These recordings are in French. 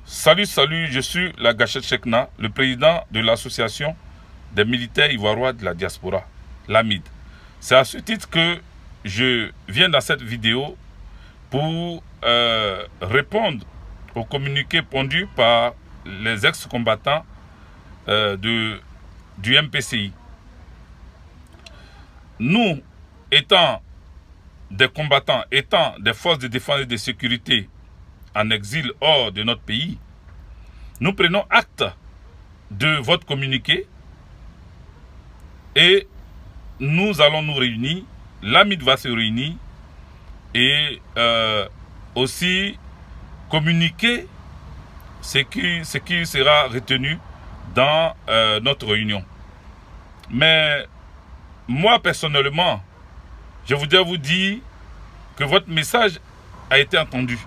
Salut, je suis la Gachette Chekna, le président de l'association des militaires ivoirois de la diaspora, l'AMID. C'est à ce titre que je viens dans cette vidéo pour répondre au communiqué pondu par les ex-combattants du MPCI. Nous, étant des combattants, étant des forces de défense et de sécurité en exil hors de notre pays, nous prenons acte de votre communiqué et nous allons nous réunir, l'AMID va se réunir et aussi communiquer ce qui sera retenu dans notre réunion. Mais moi personnellement, je voudrais vous dire que votre message a été entendu.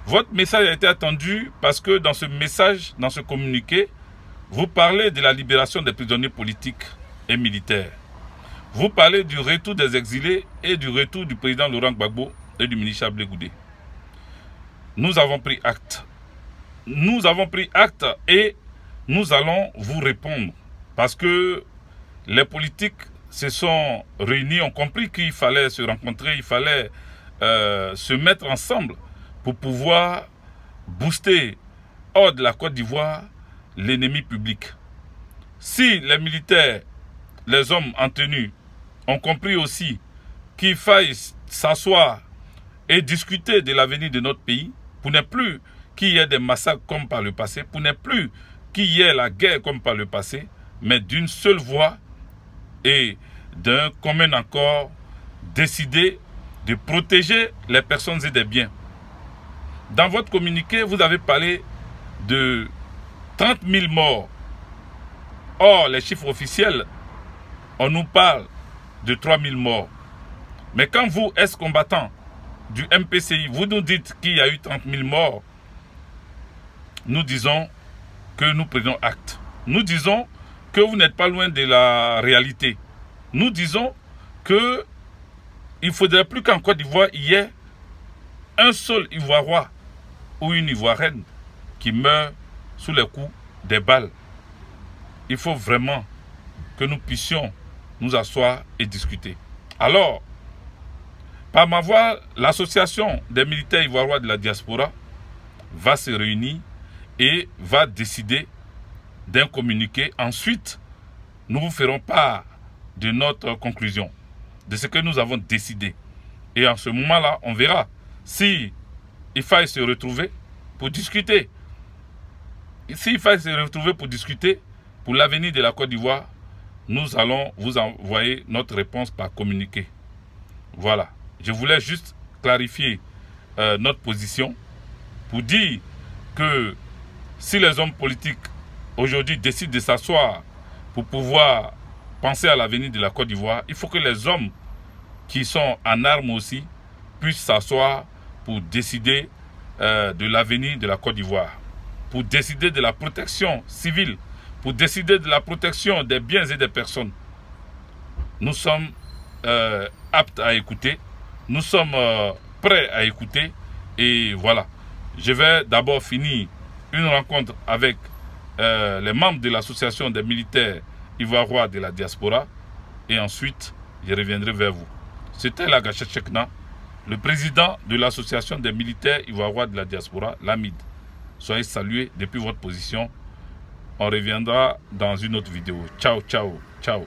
Votre message a été attendu parce que dans ce message, dans ce communiqué, vous parlez de la libération des prisonniers politiques et militaires. Vous parlez du retour des exilés et du retour du président Laurent Gbagbo et du ministre Ablé Goudé. Nous avons pris acte. Nous avons pris acte et nous allons vous répondre. Parce que les politiques se sont réunis, ont compris qu'il fallait se rencontrer, il fallait se mettre ensemble pour pouvoir booster hors de la Côte d'Ivoire l'ennemi public. Si les militaires, les hommes en tenue, ont compris aussi qu'il faille s'asseoir et discuter de l'avenir de notre pays, pour ne plus qu'il y ait des massacres comme par le passé, pour ne plus qu'il y ait la guerre comme par le passé, mais d'une seule voix et d'un commun accord, décider de protéger les personnes et des biens. Dans votre communiqué, vous avez parlé de 30 000 morts. Or, les chiffres officiels, on nous parle de 3 000 morts. Mais quand vous, ex-combattants du MPCI, vous nous dites qu'il y a eu 30 000 morts, nous disons que nous prenons acte. Nous disons que vous n'êtes pas loin de la réalité. Nous disons qu'il ne faudrait plus qu'en Côte d'Ivoire, il y ait un seul Ivoirien ou une Ivoirienne qui meurt sous les coups des balles. Il faut vraiment que nous puissions nous asseoir et discuter. Alors, par ma voix, l'association des militaires ivoirois de la diaspora va se réunir et va décider d'un communiqué. Ensuite, nous vous ferons part de notre conclusion, de ce que nous avons décidé. Et en ce moment-là, on verra si il faille se retrouver pour discuter. S'il faille se retrouver pour discuter pour l'avenir de la Côte d'Ivoire, nous allons vous envoyer notre réponse par communiqué. Voilà. Je voulais juste clarifier notre position pour dire que si les hommes politiques aujourd'hui décident de s'asseoir pour pouvoir penser à l'avenir de la Côte d'Ivoire, il faut que les hommes qui sont en armes aussi puissent s'asseoir pour décider de l'avenir de la Côte d'Ivoire, pour décider de la protection civile, pour décider de la protection des biens et des personnes. Nous sommes aptes à écouter, nous sommes prêts à écouter et voilà. Je vais d'abord finir une rencontre avec les membres de l'association des militaires ivoirois de la diaspora et ensuite je reviendrai vers vous. C'était la Gachette Chekna, le président de l'association des militaires ivoirois de la diaspora, l'AMID. Soyez salués depuis votre position. On reviendra dans une autre vidéo. Ciao, ciao, ciao.